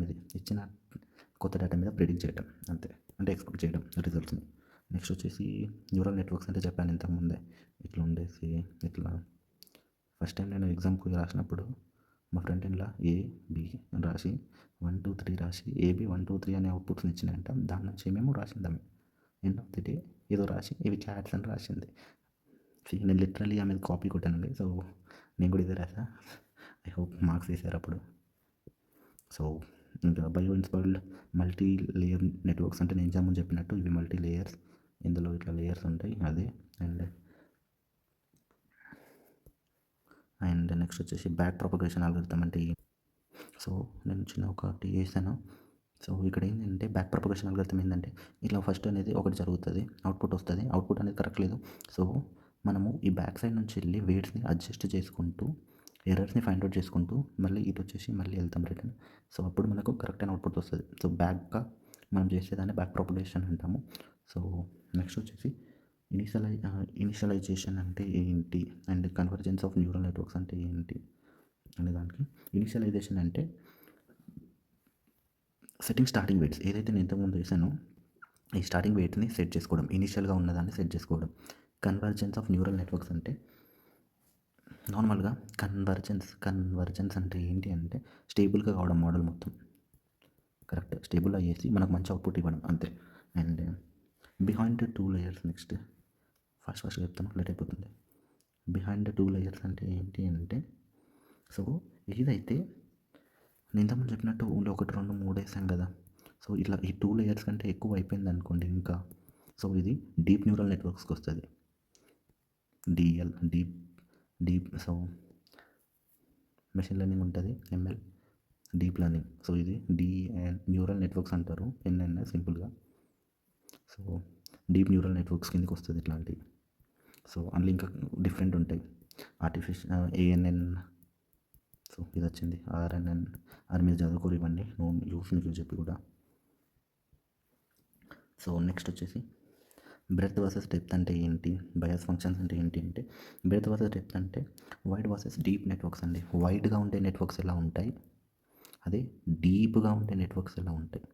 మీద ప్రిడిక్ట్ చేయడం అంతే, అంటే ఎక్స్పెక్ట్ చేయడం రిజల్ట్స్ని. నెక్స్ట్ వచ్చేసి న్యూరల్ నెట్వర్క్స్ అంటే చెప్పాను ఇంతకుముందే, ఇట్లా ఉండేసి ఇట్లా. ఫస్ట్ టైం నేను ఎగ్జామ్కి రాసినప్పుడు మా ఫ్రెండ్ ఇలా ఏబి అని రాసి 1 2 3 రాసి ఏబి 1 2 3 అనే అవుట్పుట్స్ని ఇచ్చినాయంట. దాని నుంచి మేము రాసిందాము ఎండ్ ఆఫ్ ది డే ఏదో రాసి ఇవి చాట్స్ అని రాసింది. నేను లిటరలీ ఆమె కాపీ కొట్టానండి. నేను కూడా ఇదే రాసా. ఐ హోప్ మార్క్స్ వేసారు అప్పుడు. ఇంకా bio inspired multi layer networks అంటే నేను ముందు చెప్పినట్టు ఇవి మల్టీ లేయర్స్, ఇందులో ఇట్లా లేయర్స్ ఉంటాయి అదే. అండ్ నెక్స్ట్ వచ్చేసి బ్యాక్ ప్రొపగేషన్ అల్గోరిథం అంటే నేను చిన్న ఒకటి వేసాను. ఇక్కడ ఏంటంటే బ్యాక్ ప్రొపగేషన్ అల్గోరిథం ఏంటంటే ఇట్లా ఫస్ట్ అనేది ఒకటి జరుగుతుంది, అవుట్పుట్ వస్తుంది, అవుట్పుట్ అనేది కరెక్ట్ లేదు. మనము ఈ బ్యాక్ సైడ్ నుంచి వెళ్ళి వెయిట్స్ని అడ్జస్ట్ చేసుకుంటూ ఎర్రర్స్ని ఫైండ్ అవుట్ చేసుకుంటూ మళ్ళీ ఇటు వచ్చేసి మళ్ళీ వెళ్తాం రిటర్న్. అప్పుడు మనకు కరెక్ట్ అయిన అవుట్పుట్ వస్తుంది. బ్యాక్గా మనం చేసేదాన్ని బ్యాక్ ప్రొపగేషన్ అంటాము. నెక్స్ట్ వచ్చేసి ఇనిషియలైజేషన్ అంటే ఏంటి and convergence of neural networks అంటే ఏంటి అనే దానికి. ఇనిషియలైజేషన్ అంటే సెట్టింగ్ స్టార్టింగ్ వెయిట్స్, ఏదైతే నేను ఇంతకుముందు వేసానో ఈ స్టార్టింగ్ వెయిట్ని సెట్ చేసుకోవడం, ఇనిషియల్గా ఉన్నదాన్ని సెట్ చేసుకోవడం. కన్వర్జెన్స్ ఆఫ్ న్యూరల్ నెట్వర్క్స్ అంటే నార్మల్గా కన్వర్జెన్స్ అంటే ఏంటి అంటే స్టేబుల్గా కావడం, మోడల్ మొత్తం కరెక్ట్ స్టేబుల్ అయ్యేసి మనకు మంచి అవుట్పుట్ ఇవ్వడం అంతే. And behind 2 layers, next first చెప్తాను లేట్ అయిపోతుంది. బిహైండ్ 2 లేయర్స్ అంటే ఏంటి అంటే ఏదైతే నేను ఇంతకుముందు చెప్పినట్టు ఓన్లీ 1 2 3 వేసాం కదా, ఇట్లా ఈ 2 లేయర్స్ కంటే ఎక్కువ అయిపోయింది అనుకోండి ఇంకా, ఇది డీప్ న్యూరల్ నెట్వర్క్స్కి వస్తుంది. డీప్ మెషిన్ లెర్నింగ్ ఉంటుంది, ఎంఎల్, డీప్ లెర్నింగ్. ఇది న్యూరల్ నెట్వర్క్స్ అంటారు, ఎన్ఎన్ఎస్ సింపుల్గా. డీప్ న్యూరల్ నెట్వర్క్స్ కిందకి వస్తుంది ఇట్లాంటివి. అందులో ఇంకా డిఫరెంట్ ఉంటాయి, ఆర్టిఫిషియల్ ఏఎన్ఎన్, ఇది వచ్చింది ఆర్ఎన్ఎన్. అది మీరు చదువుకోరు ఇవన్నీ, మీకు చెప్పి కూడా. నెక్స్ట్ వచ్చేసి బ్రెడ్త్ వర్సెస్ డెప్త్ అంటే ఏంటి, బయాస్ ఫంక్షన్స్ అంటే ఏంటి అంటే బ్రెడ్త్ వర్సెస్ డెప్త్ అంటే వైడ్ వర్సెస్ డీప్ నెట్వర్క్స్ అండి. వైడ్గా ఉండే నెట్వర్క్స్ ఎలా ఉంటాయి, అదే డీప్గా ఉండే నెట్వర్క్స్ ఎలా ఉంటాయి.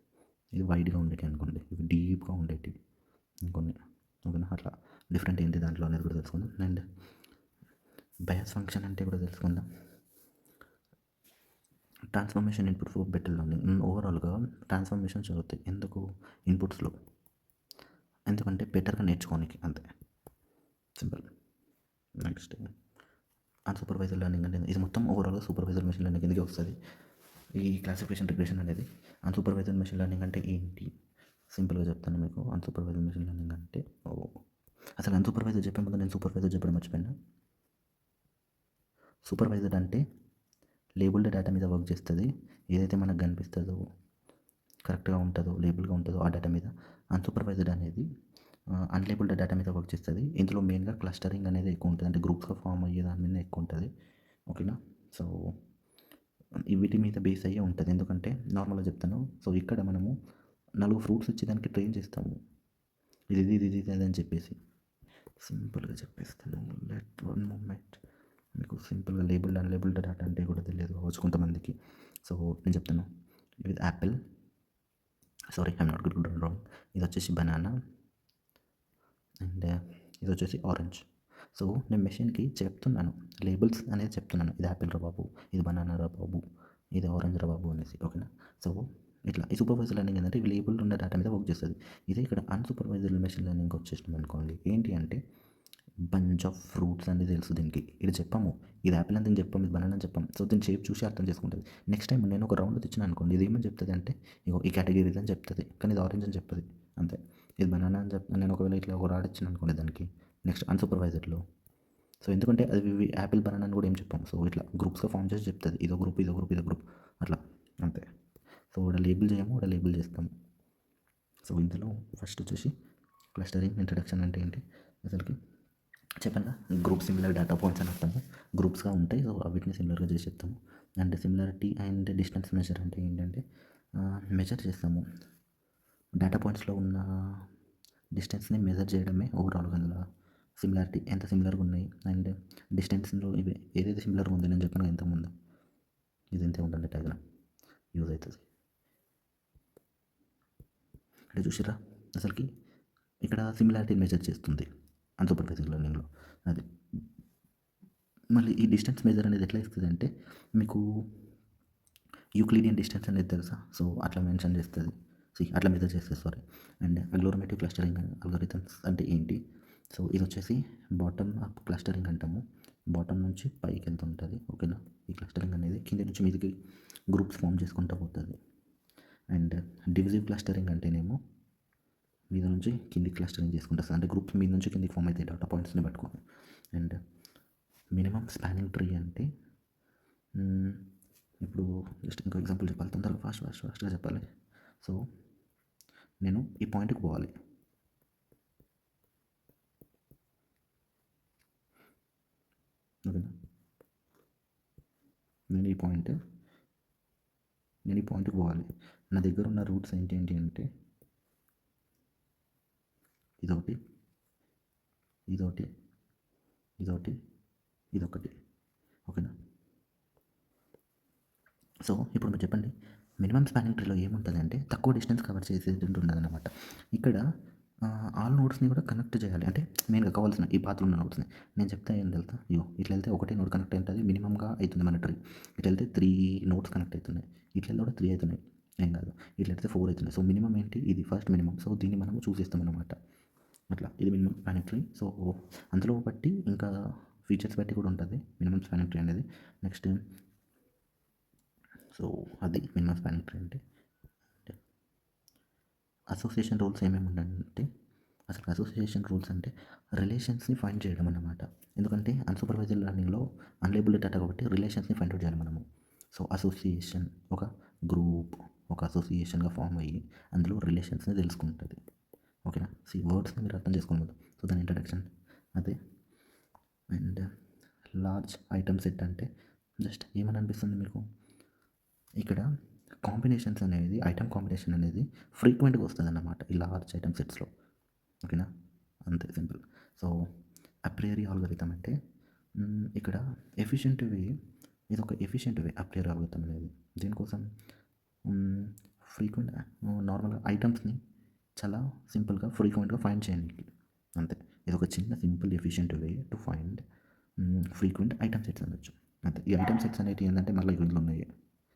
ఇది వైడ్గా ఉండేవి అనుకోండి, ఇవి డీప్గా ఉండేటివి ఇంకొన్ని, ఓకేనా. అట్లా డిఫరెంట్ ఏంటి దాంట్లో అనేది కూడా తెలుసుకుందాం. అండ్ బయాస్ ఫంక్షన్ అంటే కూడా తెలుసుకుందాం. Transformation input for better learning. ఓవరాల్గా ట్రాన్స్ఫర్మేషన్ జరుగుతాయి ఎందుకు, ఇన్పుట్స్లో, ఎందుకంటే బెటర్గా నేర్చుకోనికి అంతే, సింపుల్. నెక్స్ట్ అన్సూపర్వైజర్ లెర్నింగ్ అంటే ఇది మొత్తం ఓవరాల్గా సూపర్వైజర్ మెషిన్ లెర్నింగ్ కిందకి వస్తుంది. ఈ క్లాసిఫికేషన్ రిగ్రెషన్ అనేది. అన్సూపర్వైజర్ మెషిన్ లెర్నింగ్ అంటే ఏంటి, సింపుల్గా చెప్తాను మీకు. అన్సూపర్వైజర్ మెషిన్ లెర్నింగ్ అంటే అసలు అన్సూపర్వైజర్ చెప్పే ముందు నేను సూపర్వైజర్ చెప్పడం మర్చిపోయినా. సూపర్వైజర్ అంటే లేబుల్డ్ డేటా మీద వర్క్ చేస్తుంది, ఏదైతే మనకు కనిపిస్తుందో కరెక్ట్గా ఉంటుందో లేబుల్గా ఉంటుందో ఆ డేటా మీద. అన్సూపర్వైజ్డ్ అనేది అన్లేబుల్డ్ డేటా మీద వర్క్ చేస్తుంది. ఇందులో మెయిన్గా క్లస్టరింగ్ అనేది ఎక్కువ ఉంటుంది, అంటే గ్రూప్స్గా ఫామ్ అయ్యే దాని మీద ఎక్కువ ఉంటుంది, ఓకేనా. వీటి మీద బేస్ అయ్యే ఉంటుంది. ఎందుకంటే నార్మల్గా చెప్తాను, ఇక్కడ మనము 4 ఫ్రూట్స్ ఇచ్చేదానికి ట్రైన్ చేస్తాము, ఇది అని చెప్పేసి. సింపుల్గా చెప్పేస్తాను, లెట్ వన్ మూమెంట్. మీకు సింపుల్గా లేబుల్డ్ అన్లేబుల్డ్ డేటా అంటే కూడా తెలియదు కావచ్చు కొంతమందికి. నేను చెప్తాను, ఇది Apple, I'm not good wrong. ఇది వచ్చేసి బనానా అండ్ ఇది వచ్చేసి ఆరెంజ్. నేను మెషిన్కి చెప్తున్నాను, లేబుల్స్ అనేది చెప్తున్నాను, ఇది యాపిల్ రా బాబు, ఇది బనానా రా బాబు, ఇది ఆరెంజ్ రా బాబు అనేసి, ఓకేనా. ఇట్లా ఈ సూపర్వైజర్ లెర్నింగ్ ఏంటంటే ఇవి లేబుల్ ఉన్న డేటా మీద వర్క్ చేస్తుంది. ఇదే ఇక్కడ అన్‌సూపర్వైజ్డ్ మెషిన్ లెర్నింగ్‌కి వచ్చేసినాం అనుకోండి, ఏంటి అంటే బంచ్ ఆఫ్ ఫ్రూట్స్ అనేది తెలుసు దీనికి. ఇది చెప్పము. ఇది యాపిల్ అని దీనికి చెప్పము. ఇది బనానా అని చెప్పము. సో దీని షేప్ చూసి అర్థం చేసుకుంటది. నెక్స్ట్ టైమ్ నేను ఒక రౌండ్ తెచ్చినా అనుకోండి, ఇది ఏమని చెప్తది అంటే ఇగో ఈ కేటగిరీది అని చెప్తది. కానీ ఇది ఆరెంజ్ అని చెప్పదు. అంతే. ఇది బనానా అని నేను ఒకవేళ ఇట్లా ఒక రాడ్ ఇచ్చాను అనుకోండి దానికి నెక్స్ట్ అన్‌సూపర్వైజ్డ్‌లో. సో ఎందుకంటే అది యాపిల్ బనానా అని కూడా ఏం చెప్పాము. సో ఇట్లా గ్రూప్స్‌గా ఫార్మ్ చేసి చెప్తది. ఇదో గ్రూప్, ఇదో గ్రూప్, ఇదో గ్రూప్ అట్లా. అంతే. సో ఈడ లేబుల్ చేయము, ఈడ లేబుల్ చేస్తాము. సో ఇందులో ఫస్ట్ వచ్చేసి క్లస్టరింగ్ ఇంట్రడక్షన్ అంటే ఏంటి అసలుకి చెప్పాను కదా, గ్రూప్ సిమిలర్ డేటా పాయింట్స్ అని అర్థము. గ్రూప్స్గా ఉంటాయి. సో వీటిని సిమిలర్గా చేసి చెప్తాము. And similarity and distance measure అంటే ఏంటంటే మెజర్ చేస్తాము. డేటా పాయింట్స్లో ఉన్న డిస్టెన్స్ని మెజర్ చేయడమే ఓవరాల్గా అందులో సిమిలారిటీ, ఎంత సిమిలర్గా ఉన్నాయి. అండ్ డిస్టెన్స్లో ఇవి ఏదైతే సిమిలర్గా ఉంది నేను చెప్పాను ఇంతకుముందు, ఇది ఇంతే ఉంటుంది డయాగ్రామ్ యూజ్ అవుతుంది. అంటే చూసిరా అసలుకి ఇక్కడ సిమిలారిటీ మెజర్ చేస్తుంది అన్‌సూపర్వైజ్డ్ లెర్నింగ్లో. అది మళ్ళీ ఈ డిస్టెన్స్ మెజర్ అనేది ఎట్లా ఇస్తుంది అంటే మీకు యూక్లిడియన్ డిస్టెన్స్ అనేది తెలుసా? సో అట్లా మెన్షన్ చేస్తుంది. అట్లా మెజర్ చేస్తుంది సారీ. అండ్ అగ్లోమరేటివ్ క్లస్టరింగ్ అల్గోరిథమ్స్ అంటే ఏంటి? సో ఇది వచ్చేసి బాటమ్ అప్ క్లస్టరింగ్ అంటాము. బాటమ్ నుంచి పైకి వెళ్తుంటుంది. ఓకేనా? ఈ క్లస్టరింగ్ అనేది కింది నుంచి మీదికి గ్రూప్స్ ఫామ్ చేసుకుంటూ పోతుంది. అండ్ డివిజివ్ క్లస్టరింగ్ అంటేనేమో మీద నుంచి కిందికి క్లస్టరింగ్ చేసుకుంటూ వస్తుంది. అంటే గ్రూప్స్ మీద నుంచి కిందికి ఫామ్ అవుతాయి డేటా పాయింట్స్ని పట్టుకొని. అండ్ మినిమం స్పానింగ్ ట్రీ అంటే ఇప్పుడు జస్ట్ ఇంకో ఎగ్జాంపుల్ చెప్పాలి, తొందరగా ఫాస్ట్గా చెప్పాలి. సో నేను ఈ పాయింట్కి పోవాలి. ఓకేనా? నేను ఈ పాయింట్కి పోవాలి. నా దగ్గర ఉన్న రూట్స్ ఏంటి అంటే ఇదొకటి, ఇదొకటి, ఇదొకటి, ఇదొకటి. ఓకేనా? సో ఇప్పుడు మీరు చెప్పండి, మినిమం స్పానింగ్ ట్రీలో ఏముంటుంది అంటే తక్కువ డిస్టెన్స్ కవర్ చేసేది ఉంటుంది అనమాట. ఇక్కడ ఆల్ నోడ్స్ని కూడా కనెక్ట్ చేయాలి. అంటే మెయిన్గా కావాల్సిన ఈ పాత్రలు ఉన్న నోడ్స్ని నేను చెప్తే ఏం తెలుసా, ఇగో ఇట్లా వెళ్తే ఒకటే నోడ్ కనెక్ట్ అవుతుంది, మినిమంగా అవుతుంది మన ట్రీ. ఇట్లా వెళ్తే 3 నోడ్స్ కనెక్ట్ అవుతున్నాయి, ఇట్లా వెళ్తే కూడా 3 అవుతున్నాయి, ఏం కాదు. ఇట్లా వెళ్తే 4 అవుతున్నాయి. సో మినిమం ఏంటి, ఇది ఫస్ట్ మినిమం. సో దీన్ని మనం చూసేస్తాం అనమాట. అట్లా ఇది మినిమం స్పానింగ్ ట్రీ. సో అందులో బట్టి ఇంకా ఫీచర్స్ బట్టి కూడా ఉంటుంది మినిమం స్పానింగ్ ట్రీ అనేది. నెక్స్ట్ సో అది మినిమం స్పానింగ్ ట్రీ అంటే. అసోసియేషన్ రూల్స్ ఏమేమి ఉండాలంటే అసలు అసోసియేషన్ రూల్స్ అంటే రిలేషన్స్ని ఫైండ్ చేయడం అన్నమాట. ఎందుకంటే అన్‌సూపర్వైజ్డ్ లెర్నింగ్లో అన్లేబుల్డ్ డేటా కాబట్టి రిలేషన్స్ని ఫైండ్ అవుట్ చేయాలి మనము. సో అసోసియేషన్ ఒక గ్రూప్ ఒక అసోసియేషన్గా ఫామ్ అయ్యి అందులో రిలేషన్స్ని తెలుసుకుంటుంది. ఓకేనా? వర్డ్స్ని మీరు అర్థం చేసుకోవాలి. సో దాని ఇంట్రడక్షన్ అదే. అండ్ లార్జ్ ఐటమ్ సెట్ అంటే జస్ట్ ఏమని అనిపిస్తుంది మీకు, ఇక్కడ కాంబినేషన్స్ అనేది ఐటమ్ కాంబినేషన్ అనేది ఫ్రీక్వెంట్గా వస్తుంది అన్నమాట ఈ లార్జ్ ఐటమ్ సెట్స్లో. ఓకేనా? అంతే సింపుల్. సో అప్రియరీ ఆల్గోరిథం అంటే ఇక్కడ ఎఫిషియెంట్ వే, ఇది ఒక ఎఫిషియెంట్ వే అప్రియరీ ఆల్గోరిథం అనేది. దీనికోసం ఫ్రీక్వెంట్ నార్మల్గా ఐటమ్స్ని చాలా సింపుల్గా ఫ్రీక్వెంట్గా ఫైండ్ చేయండి. అంతే. ఇది ఒక చిన్న simple efficient way to find frequent item sets అనొచ్చు. అంతే. ఈ ఐటమ్ సెట్స్ అనేవి ఏంటంటే మళ్ళీ ఇందులో ఉన్నాయి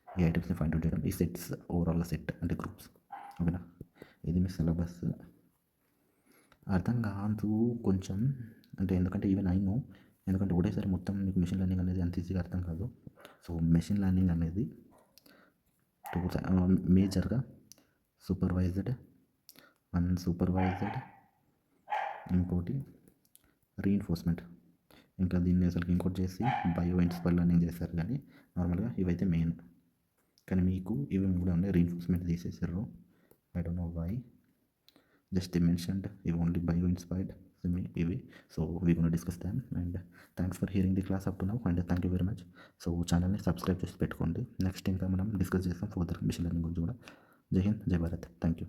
ఈ ఐటమ్స్ని ఫైండ్ అవుట్ చేయడం. ఈ సెట్స్ ఓవరాల్ సెట్ అంటే గ్రూప్స్. ఓకేనా? ఇది మీ సిలబస్. అర్థం కాదు కొంచెం, అంటే ఎందుకంటే ఈవెన్ ఐ నో, ఎందుకంటే ఒకటేసారి మొత్తం మీకు మెషిన్ లెర్నింగ్ అనేది అంత ఈజీగా అర్థం కాదు. సో మెషిన్ లెర్నింగ్ అనేది మేజర్గా సూపర్వైజ్డ్, అన్సూపర్వైజ్డ్, ఇంకోటి రీఇన్ఫోర్స్మెంట్. ఇంకా దీన్ని అసలు ఇంకోటి చేసి బయో ఇన్స్పైర్ లెర్నింగ్ చేస్తారు, కానీ నార్మల్గా ఇవైతే మెయిన్. కానీ మీకు ఇవి కూడా ఉన్నాయి, రీఇన్ఫోర్స్మెంట్ తీసేసారు. I don't know why. Just they mentioned if only bio inspired ఇవి. సో వీ గోనా డిస్కస్ దామ్. And thanks for hearing the class up to now. And thank you very much. So ఛానల్ని subscribe చేసి పెట్టుకోండి. Next ఇంకా మనం discuss చేస్తాం further machine learning గురించి కూడా. జై హింద్, జై భారత్. Thank you.